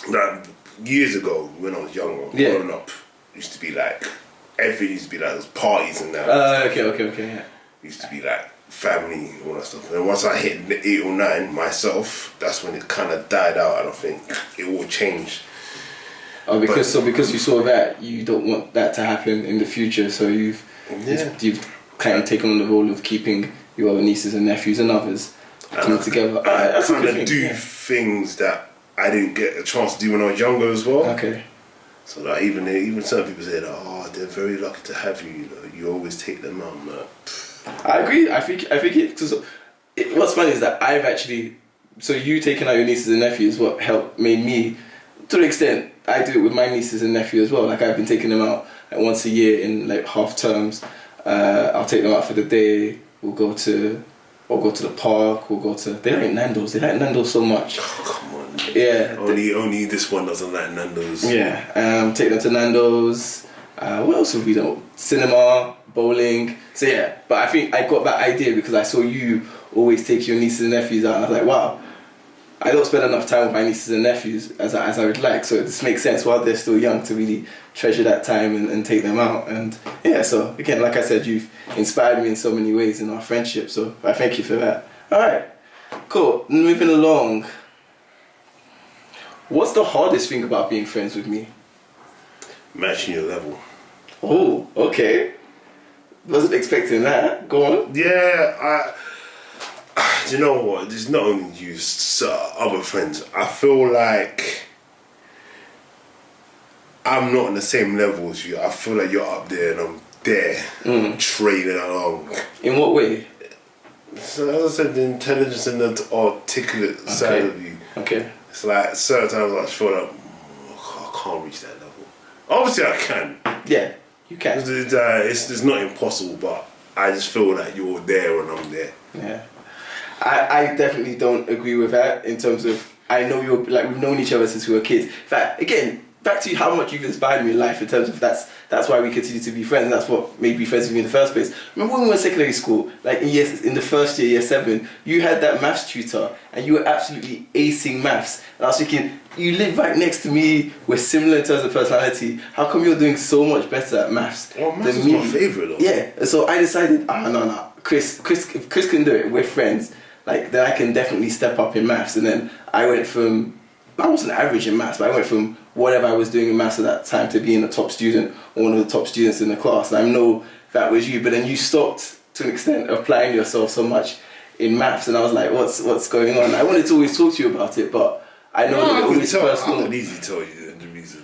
like years ago when I was younger, growing up, used to be like everything used to be like those parties and that. Okay, yeah. Used to be like family, all that stuff. And once I hit 8 or 9 myself, that's when it kind of died out, and I think it all changed. Oh, because you saw that, you don't want that to happen in the future, so you've kind of taken on the role of keeping your nieces and nephews and others coming together. I kind of do things that I didn't get a chance to do when I was younger as well. Okay. So that even some people say that, they're very lucky to have you. You always take them on. I agree. I think what's funny is that I've actually, so you taking out your nieces and nephews, what made me, to an extent, I do it with my nieces and nephews as well. Like I've been taking them out like once a year in like half terms. I'll take them out for the day. We'll go to the park. They like Nando's. They like Nando's so much. Oh, come on. Yeah. Only this one doesn't like Nando's. Yeah. Take them to Nando's. What else have we done? Cinema, bowling. So yeah. But I think I got that idea because I saw you always take your nieces and nephews out, and I was like, wow. I don't spend enough time with my nieces and nephews as I would like, so this makes sense while they're still young to really treasure that time and take them out. And yeah, so again, like I said, you've inspired me in so many ways in our friendship, so I thank you for that. Alright, cool. Moving along. What's the hardest thing about being friends with me? Matching your level. Oh, okay. Wasn't expecting that. Go on. Yeah, do you know what? There's not only you, other friends. I feel like I'm not on the same level as you. I feel like you're up there and I'm there, trailing along. In what way? So as I said, the intelligence and the articulate side of you. Okay. It's like certain times I just feel like I can't reach that level. Obviously I can. Yeah, you can. It's not impossible, but I just feel like you're there and I'm there. Yeah. I definitely don't agree with that in terms of I know you're like we've known each other since we were kids. In fact, again, back to how much you've inspired me in life in terms of that's why we continue to be friends and that's what made me friends with you in the first place. Remember when we were in secondary school, like in the first year, year 7, you had that maths tutor and you were absolutely acing maths. And I was thinking, you live right next to me, we're similar in terms of personality. How come you're doing so much better at maths maths than me? Is my favourite though. Yeah, so I decided, no, Chris, if Chris can do it, we're friends. Like then I can definitely step up in maths. And then I wasn't average in maths, but I went from whatever I was doing in maths at that time to being a top student or one of the top students in the class. And I know that was you, but then you stopped to an extent applying yourself so much in maths, and I was like, what's going on? I wanted to always talk to you about it, but I know that it's always personal. I can easily tell you the reason.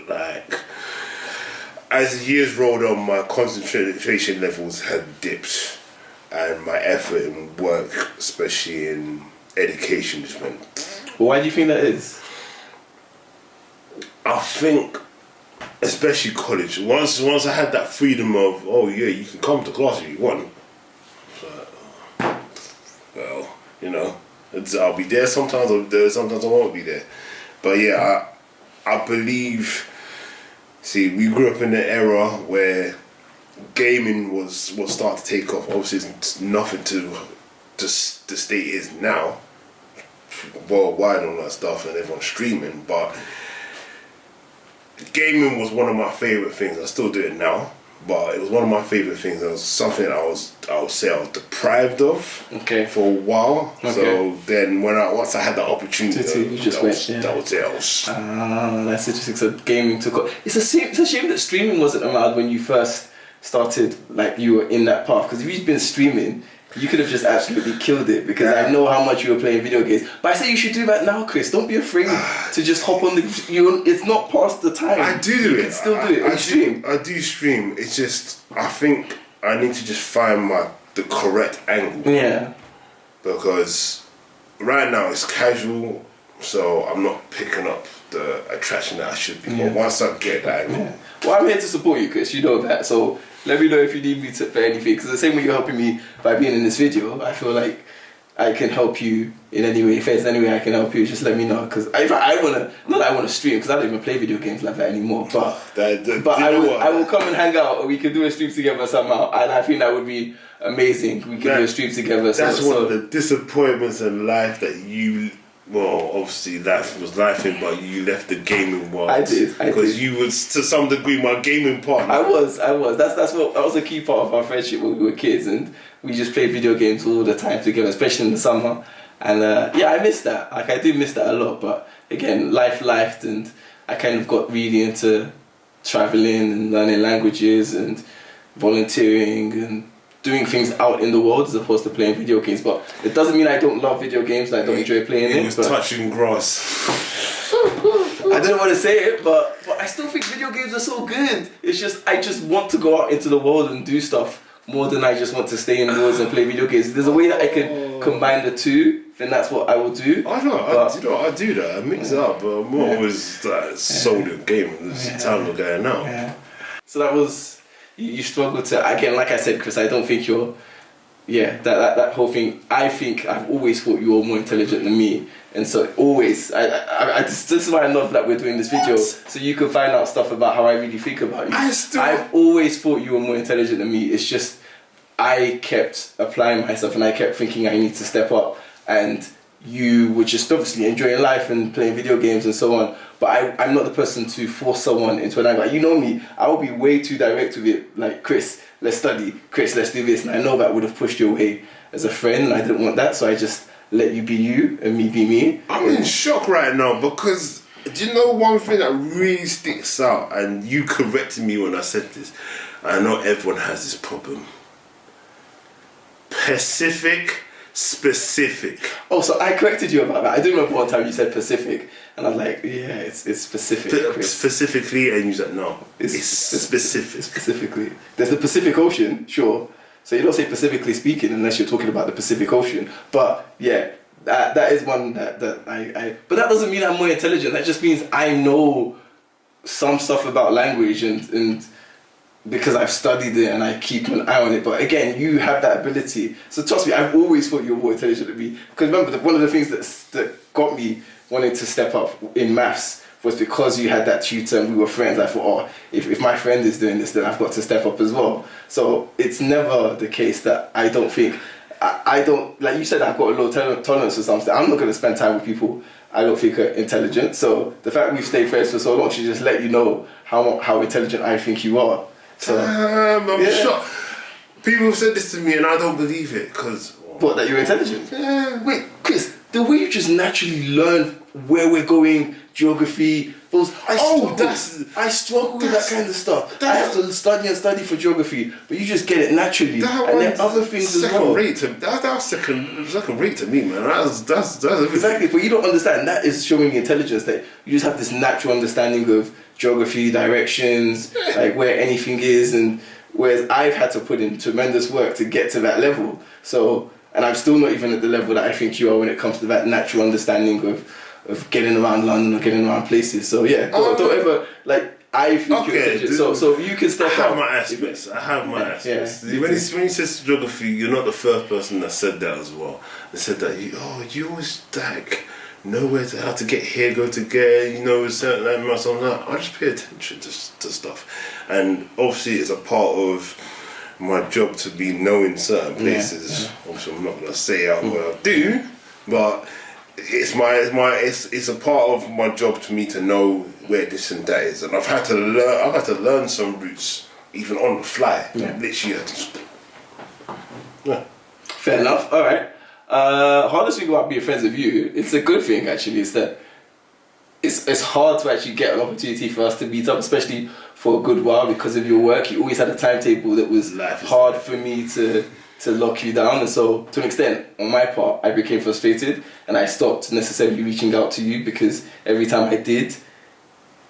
Like as the years rolled on, my concentration levels had dipped. And my effort in work, especially in education, just went. Why do you think that is? I think, especially college. Once I had that freedom of, oh yeah, you can come to class if you want. So, well, you know, I'll be there sometimes. Sometimes I won't be there. But yeah, I believe. See, we grew up in an era where gaming was starting to take off. Obviously, it's nothing to the state is now, worldwide and all that stuff, and everyone's streaming. But gaming was one of my favorite things. I still do it now, but it was one of my favorite things. It was something I would say I was deprived of for a while. Okay. So then once I had the opportunity, you just went. That was it. That's interesting. So gaming took off. It's a shame that streaming wasn't allowed when you first started, like you were in that path, because if you'd been streaming you could have just absolutely killed it, because I know how much you were playing video games. But I say you should do that now, Chris. Don't be afraid to just hop on it's not past the time. I do it. You can still do it. I do stream. It's just I think I need to just find the correct angle. Yeah. Because right now it's casual, so I'm not picking up the attraction that I should be. Yeah. But once I get that angle. Yeah. Well, I'm here to support you, Chris. You know that. So let me know if you need me for anything. Because the same way you're helping me by being in this video, I feel like I can help you in any way. If there's any way I can help you, just let me know. Because I want to stream, because I don't even play video games like that anymore. But I will come and hang out, and we can do a stream together somehow. And I think that would be amazing. We can do a stream together. That's one of the disappointments in life that you. Well, obviously life was lifing, but you left the gaming world. I did. Because you was to some degree my gaming partner. I was. That was a key part of our friendship when we were kids, and we just played video games all the time together, especially in the summer. And I miss that. Like I do miss that a lot. But again, life lifed, and I kind of got really into traveling and learning languages and volunteering and doing things out in the world as opposed to playing video games. But it doesn't mean I don't love video games, I don't enjoy playing it. It was touching grass. I didn't want to say it, but I still think video games are so good. It's just, I just want to go out into the world and do stuff more than I just want to stay indoors and play video games. If there's a way that I could combine the two, then that's what I will do. I do that. I mix it up, but I'm always sold in gaming. There's time to go now. Yeah. So that was you struggle to, again, like I said, Chris, I don't think you're, that whole thing, I think I've always thought you were more intelligent than me. And so always, this is why I love that we're doing this video, so you can find out stuff about how I really think about you. I've always thought you were more intelligent than me. It's just, I kept applying myself and I kept thinking I need to step up, and you were just obviously enjoying life and playing video games and so on. But I'm not the person to force someone into an angle. Like, you know me, I will be way too direct with it. Like, Chris, let's study. Chris, let's do this. And I know that would have pushed you away as a friend, and I didn't want that, so I just let you be you and me be me. I'm in shock right now because, do you know one thing that really sticks out, and you corrected me when I said this, I know everyone has this problem. Specific. Oh, so I corrected you about that. I do remember one time you said Pacific, and I was like, yeah, it's specific. Specifically, and you said no, it's specific. Specifically. There's the Pacific Ocean, sure. So you don't say Pacifically speaking unless you're talking about the Pacific Ocean. But yeah, that is one that I. But that doesn't mean I'm more intelligent. That just means I know some stuff about language and because I've studied it and I keep an eye on it. But again, you have that ability. So trust me, I've always thought you were more intelligent than me. Because remember, one of the things that got me wanting to step up in maths was because you had that tutor and we were friends. I thought, if my friend is doing this, then I've got to step up as well. So it's never the case that I don't think, I don't, like you said, I've got a low tolerance for something. I'm not going to spend time with people I don't think are intelligent. So the fact we've stayed friends for so long should just let you know how intelligent I think you are. So, I'm shocked. People have said this to me and I don't believe it because... What, that you're intelligent? Yeah. Wait, Chris, the way you just naturally learn where we're going, geography, I struggle with that kind of stuff. I have to study for geography, but you just get it naturally. And then other things as well. That's second rate to me, man. That's everything. Exactly, but you don't understand. That is showing intelligence, that you just have this natural understanding of geography, directions, like where anything is, and whereas I've had to put in tremendous work to get to that level. So, and I'm still not even at the level that I think you are when it comes to that natural understanding of getting around London or getting around places. So yeah, don't ever, like, I think you're intelligent. So you can step up. I have my aspects. When he says geography, you're not the first person that said that as well. They said that you always like know how to get here, go to there, you know, certain landmarks. I'm like, I just pay attention to stuff, and obviously it's a part of my job to be knowing certain places. Obviously, I'm not gonna say out what I do, but it's a part of my job to me to know where this and that is, and I've had to learn some routes even on the fly. Literally. Fair enough. All right. Hardest thing about being friends with you, it's a good thing actually, is that it's hard to actually get an opportunity for us to meet up, especially for a good while because of your work. You always had a timetable that was hard for me to lock you down, and so to an extent, on my part, I became frustrated and I stopped necessarily reaching out to you because every time I did,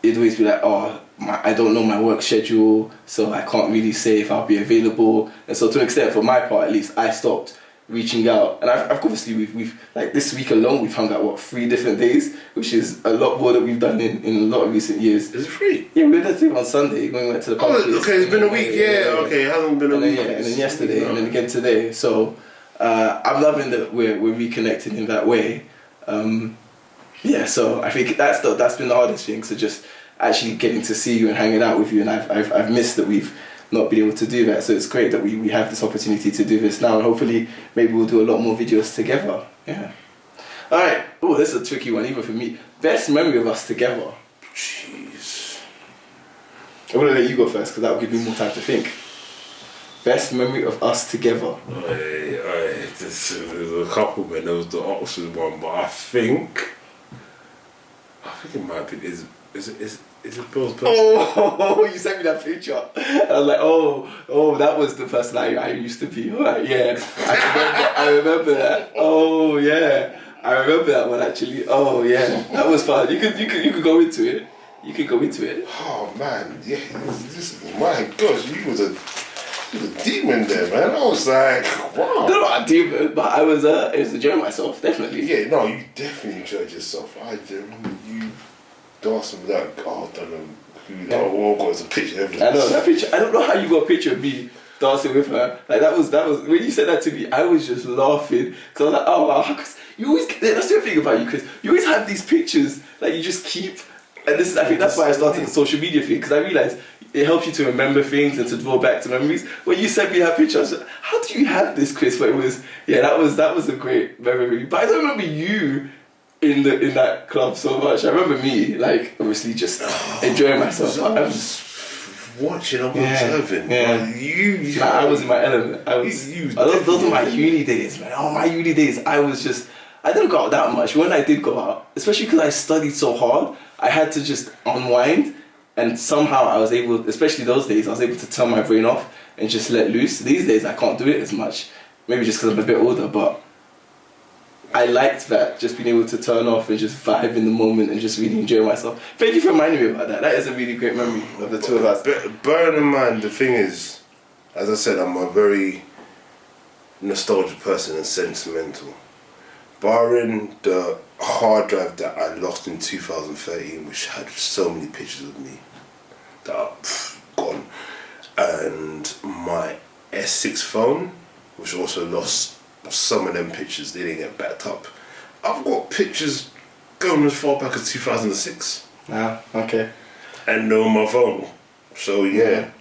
it'd always be like, I don't know my work schedule, so I can't really say if I'll be available. And so to an extent, for my part at least, I stopped reaching out. And I've obviously we've like this week alone we've hung out 3 different days, which is a lot more than we've done in a lot of recent years. Is it 3? Yeah, we did that thing on Sunday when we went to the pub. Okay, it's been a week. Okay, it hasn't been a week. And then yesterday, and then again today. So I'm loving that we're reconnecting in that way. So I think that's been the hardest thing. So just actually getting to see you and hanging out with you, and I've missed that we've not been able to do that. So it's great that we have this opportunity to do this now, and hopefully maybe we'll do a lot more videos together. Yeah. All right. Oh, this is a tricky one even for me. Best memory of us together. Jeez. I'm gonna let you go first because that will give me more time to think. Best memory of us together. There's a couple, man. There was the Oxford one, but I think it might be. Is it Bill's person? Oh, you sent me that picture. I was like, that was the person I used to be. All right, yeah. I remember that. Oh, yeah. I remember that one actually. Oh, yeah. That was fun. You could go into it. You could go into it. Oh, man. Yeah. My gosh, you was a demon there, man. I was like, wow. Not a demon, but I was enjoying myself, definitely. Yeah, no, you definitely enjoyed yourself. I remember you dancing with that girl. I don't know All I've got is a picture of I know that picture. I don't know how you got a picture of me dancing with her. Like that was when you said that to me, I was just laughing because I was like, oh wow, 'cause you always, that's the thing about you, because you always have these pictures that you just keep. And this is, I think that's why I started the social media thing, because I realized it helps you to remember things and to draw back to memories. When you sent me that picture, I was like, how do you have this, Chris? But it was, that was a great memory. But I don't remember you in that club so much. I remember me, like, obviously just enjoying myself. I was watching, I'm observing. Yeah. I was in my element. Those were my uni days, man. Oh, my uni days, I didn't go out that much. When I did go out, especially because I studied so hard, I had to just unwind, and somehow I was able, especially those days, I was able to turn my brain off and just let loose. These days I can't do it as much, maybe just because I'm a bit older, but I liked that, just being able to turn off and just vibe in the moment and just really enjoy myself. Thank you for reminding me about that. That is a really great memory of the two of us. Bearing in mind, the thing is, as I said, I'm a very nostalgic person and sentimental. Barring the hard drive that I lost in 2013, which had so many pictures of me that are gone, and my S6 phone, which also lost some of them pictures, they didn't get backed up. I've got pictures going as far back as 2006. Ah, okay. And on my phone. So yeah.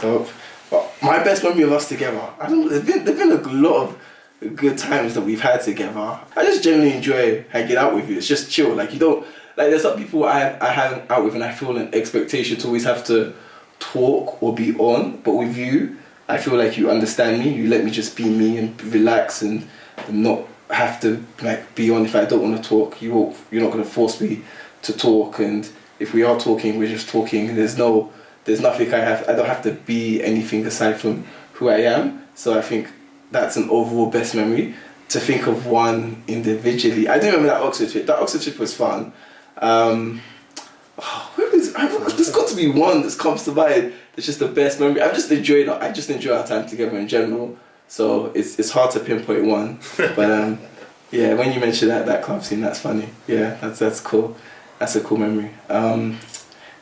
Dope. Well, my best memory of us together, there's been a lot of good times that we've had together. I just genuinely enjoy hanging out with you. It's just chill. Like, you don't, like, there's some people I hang out with and I feel an expectation to always have to talk or be on, but with you, I feel like you understand me. You let me just be me and relax and not have to, like, be on if I don't want to talk. You're not going to force me to talk, and if we are talking, we're just talking. There's nothing I don't have to be anything aside from who I am. So I think that's an overall best memory. To think of one individually, I do remember that Oxford trip. That Oxford trip was fun. There's got to be one that comes to mind that's just the best memory. I just enjoy our time together in general. So it's hard to pinpoint one. But yeah, when you mention that club scene, that's funny. Yeah, that's cool. That's a cool memory.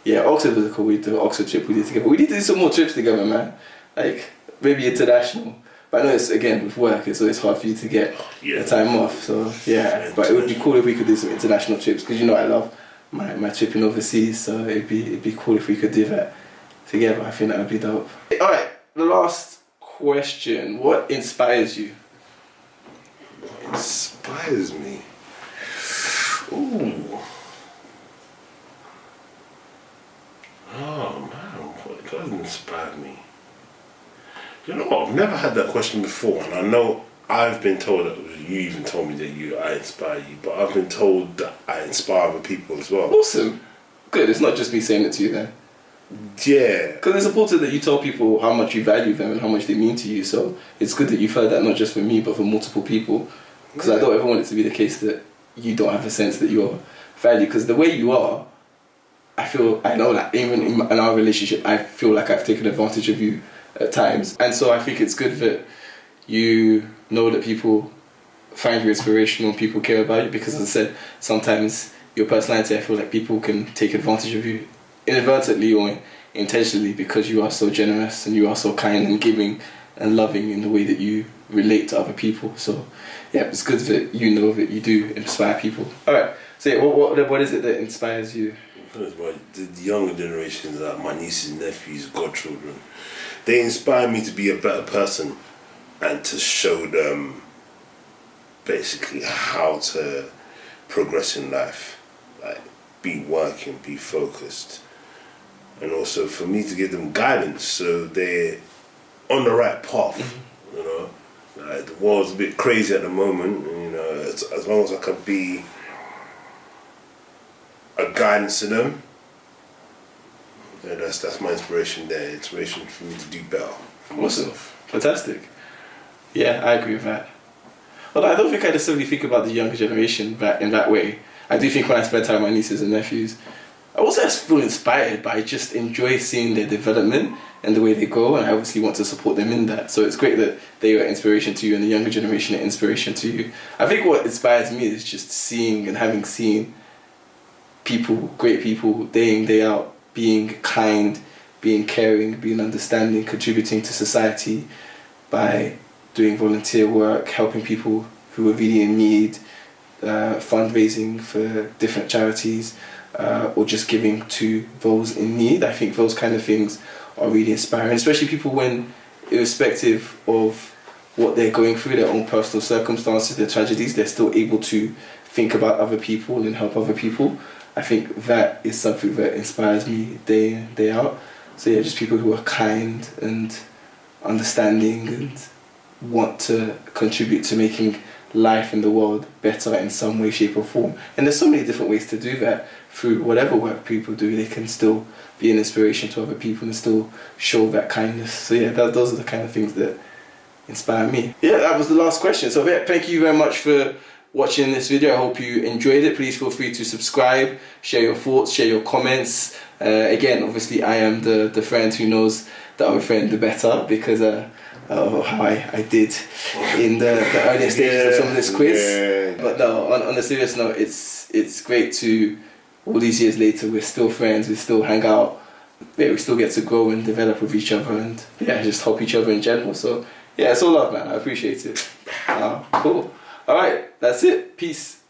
Yeah, Oxford was cool. The Oxford trip we did together. We need to do some more trips together, man. Like maybe international. But I know it's, again, with work, it's always hard for you to get the time off. So yeah, but it would be cool if we could do some international trips, because you know I love my tripping overseas. So it'd be cool if we could do that together. I think that would be dope. All right, the last question: what inspires you? What inspires me? Ooh. Oh man, what does inspire me? You know what? I've never had that question before, and I know I've been told that you even told me that I inspire you, but I've been told that I inspire other people as well. Awesome, good. It's not just me saying it to you then. Yeah. Because it's important that you tell people how much you value them and how much they mean to you. So it's good that you've heard that not just from me, but from multiple people. Because I don't ever want it to be the case that you don't have a sense that you're valued. Because the way you are, I know that even in our relationship, I feel like I've taken advantage of you at times. And so I think it's good that you know that people find you inspirational and people care about you, because as I said, sometimes your personality, I feel like people can take advantage of you inadvertently or intentionally, because you are so generous and you are so kind and giving and loving in the way that you relate to other people. So yeah, it's good that you know that you do inspire people. Alright, so yeah, what is it that inspires you? The younger generations, my nieces and nephews, godchildren, they inspire me to be a better person and to show them basically how to progress in life, like be working, be focused, and also for me to give them guidance so they're on the right path. You know, like the world's a bit crazy at the moment, and, you know, as long as I can be a guidance to them, yeah, that's my inspiration there. Inspiration for me to do better for myself. Fantastic. Yeah, I agree with that. Although I don't think I necessarily think about the younger generation in that way. I do think when I spend time with my nieces and nephews, I also feel inspired, but I just enjoy seeing their development and the way they go, and I obviously want to support them in that. So it's great that they are inspiration to you and the younger generation are inspiration to you. I think what inspires me is just seeing and having seen people, great people, day in, day out, being kind, being caring, being understanding, contributing to society by doing volunteer work, helping people who are really in need, fundraising for different charities, or just giving to those in need. I think those kind of things are really inspiring, especially people when, irrespective of what they're going through, their own personal circumstances, their tragedies, they're still able to think about other people and help other people. I think that is something that inspires me day in, day out. So yeah, just people who are kind and understanding and want to contribute to making life in the world better in some way, shape or form. And there's so many different ways to do that. Through whatever work people do, they can still be an inspiration to other people and still show that kindness. So yeah, those are the kind of things that inspire me. Yeah, that was the last question. So yeah, thank you very much for watching this video. I hope you enjoyed it. Please feel free to subscribe, share your thoughts, share your comments. Again, obviously I am the friend who knows the other friend the better, because of how I did in the earlier stages of some of this quiz. Yeah. But no, on a serious note, it's great to, all these years later, we're still friends, we still hang out, yeah, we still get to grow and develop with each other, and yeah, just help each other in general. So yeah, it's all love, man. I appreciate it. Cool. Alright, that's it. Peace.